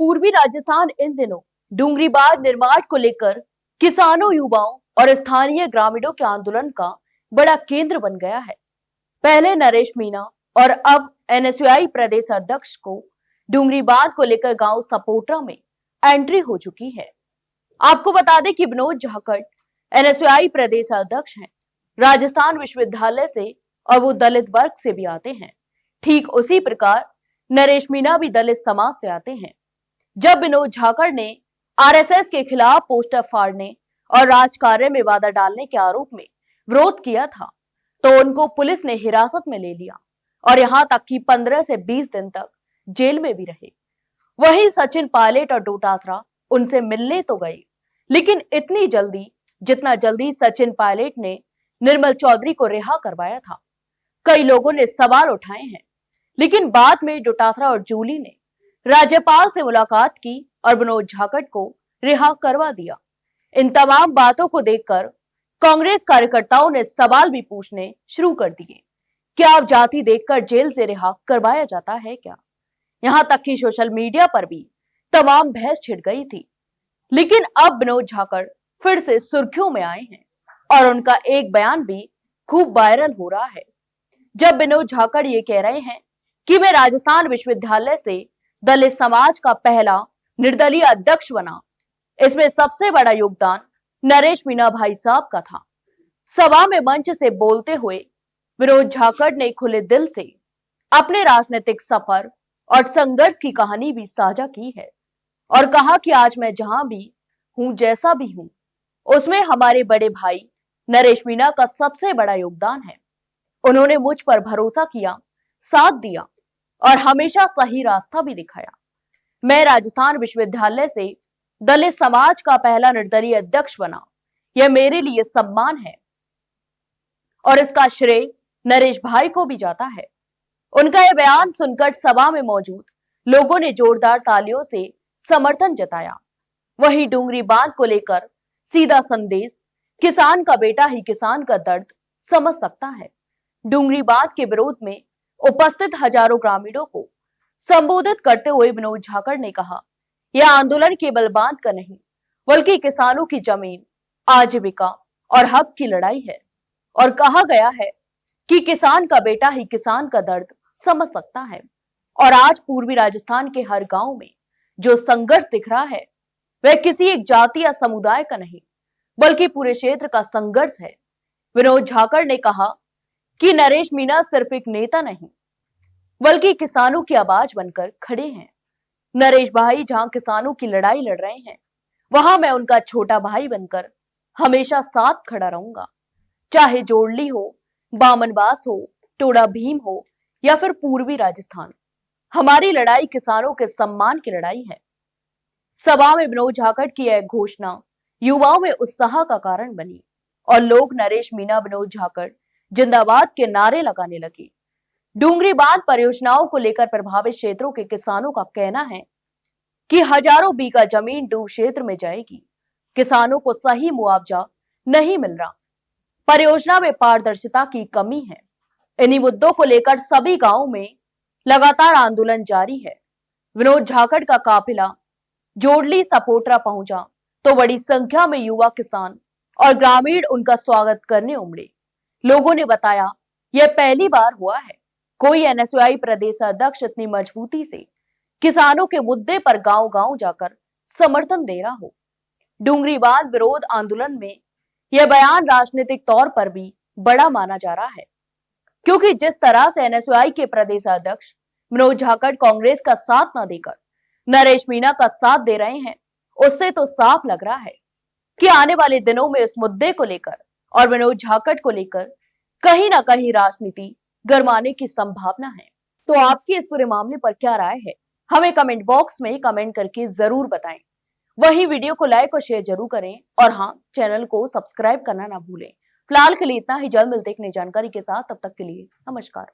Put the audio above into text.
पूर्वी राजस्थान इन दिनों डूंगरीबाद निर्माण को लेकर किसानों, युवाओं और स्थानीय ग्रामीणों के आंदोलन का बड़ा केंद्र बन गया है। पहले नरेश मीणा और अब एनएसयूआई प्रदेश अध्यक्ष को डूंगरीबाद को लेकर गांव सपोटरा में एंट्री हो चुकी है। आपको बता दें कि विनोद झाकड़ एनएसयूआई प्रदेश अध्यक्ष हैं, राजस्थान विश्वविद्यालय से, और वो दलित वर्ग से भी आते हैं। ठीक उसी प्रकार नरेश मीणा भी दलित समाज से आते हैं। जब विनोद झाकड़ ने आरएसएस के खिलाफ पोस्टर फाड़ने और राजकार्य में बाधा डालने के आरोप में विरोध किया था, तो उनको पुलिस ने हिरासत में ले लिया और यहां तक कि 15 से 20 दिन तक जेल में भी रहे। वहीं सचिन पायलट और डोटासरा उनसे मिलने तो गए, लेकिन इतनी जल्दी जितना जल्दी सचिन पायलट ने निर्मल चौधरी को रिहा करवाया था। कई लोगों ने सवाल उठाए हैं, लेकिन बाद में डोटासरा और जूली ने राज्यपाल से मुलाकात की और विनोद झाकड़ को रिहा करवा दिया। इन तमाम बातों को देखकर कांग्रेस कार्यकर्ताओं ने सवाल भी पूछने शुरू कर दिए। क्या अब जाति देखकर जेल से रिहा करवाया जाता है क्या? यहां तक कि सोशल मीडिया पर भी तमाम बहस छिड़ गई थी। लेकिन अब विनोद झाकड़ फिर से सुर्खियों में आए हैं और उनका एक बयान भी खूब वायरल हो रहा है। जब विनोद झाकड़ ये कह रहे हैं कि मैं राजस्थान विश्वविद्यालय से दलित समाज का पहला निर्दलीय अध्यक्ष बना, इसमें सबसे बड़ा योगदान नरेश मीणा भाई साहब का था। सभा में मंच से बोलते हुए विनोद झाकड़ ने खुले दिल से अपने राजनीतिक सफर और संघर्ष की कहानी भी साझा की है और कहा कि आज मैं जहां भी हूं, जैसा भी हूं, उसमें हमारे बड़े भाई नरेश मीणा का सबसे बड़ा योगदान है। उन्होंने मुझ पर भरोसा किया, साथ दिया और हमेशा सही रास्ता भी दिखाया। मैं राजस्थान विश्वविद्यालय से दलित समाज का पहला निर्दलीय अध्यक्ष बना, यह मेरे लिए सम्मान है और इसका श्रेय नरेश भाई को भी जाता है। उनका यह बयान सुनकर सभा में मौजूद लोगों ने जोरदार तालियों से समर्थन जताया। वहीं डूंगरी बांध को लेकर सीधा संदेश, किसान का बेटा ही किसान का दर्द समझ सकता है। डूंगरी बांध के विरोध में उपस्थित हजारों ग्रामीणों को संबोधित करते हुए विनोद झाकड़ ने कहा, यह आंदोलन केवल बांध का नहीं, बल्कि किसानों की जमीन, आजीविका और हक की लड़ाई है। और कहा गया है कि किसान का बेटा ही किसान का दर्द समझ सकता है। और आज पूर्वी राजस्थान के हर गांव में जो संघर्ष दिख रहा है, वह किसी एक जाति या समुदाय का नहीं, बल्कि पूरे क्षेत्र का संघर्ष है। विनोद झाकड़ ने कहा कि नरेश मीणा सिर्फ एक नेता नहीं, बल्कि किसानों की आवाज बनकर खड़े हैं। नरेश भाई जहां किसानों की लड़ाई लड़ रहे हैं, वहां मैं उनका छोटा भाई बनकर हमेशा साथ खड़ा रहूंगा। चाहे जोड़ली हो, बामनवास हो, टोडा भीम हो या फिर पूर्वी राजस्थान, हमारी लड़ाई किसानों के सम्मान की लड़ाई है। सभा में विनोद झाकड़ की यह घोषणा युवाओं में उत्साह का कारण बनी और लोग नरेश मीणा, विनोद झाकड़ जिंदाबाद के नारे लगाने लगे। डूंगरी बांध परियोजनाओं को लेकर प्रभावित क्षेत्रों के किसानों का कहना है कि हजारों बीघा जमीन डूब क्षेत्र में जाएगी। किसानों को सही मुआवजा नहीं मिल रहा, परियोजना में पारदर्शिता की कमी है। इन्हीं मुद्दों को लेकर सभी गांवों में लगातार आंदोलन जारी है। विनोद झाकड़ का काफिला जोड़ली सपोटरा पहुंचा तो बड़ी संख्या में युवा, किसान और ग्रामीण उनका स्वागत करने उमड़े। लोगों ने बताया, यह पहली बार हुआ है कोई एनएसयूआई प्रदेश अध्यक्ष इतनी मजबूती से किसानों के मुद्दे पर गांव गांव जाकर समर्थन दे रहा हो। डूंगरी बांध विरोध आंदोलन में यह बयान राजनीतिक तौर पर भी बड़ा माना जा रहा है, क्योंकि जिस तरह से एनएसयूआई के प्रदेश अध्यक्ष विनोद झाकड़ कांग्रेस का साथ न देकर नरेश मीणा का साथ दे रहे हैं, उससे तो साफ लग रहा है कि आने वाले दिनों में इस मुद्दे को लेकर और विनोद झाकड़ को लेकर कहीं ना कहीं राजनीति गरमाने की संभावना है। तो आपकी इस पूरे मामले पर क्या राय है, हमें कमेंट बॉक्स में कमेंट करके जरूर बताएं। वहीं वीडियो को लाइक और शेयर जरूर करें और हाँ, चैनल को सब्सक्राइब करना ना भूलें। फिलहाल के लिए इतना ही, जल्द मिलते एक नई जानकारी के साथ, तब तक के लिए नमस्कार।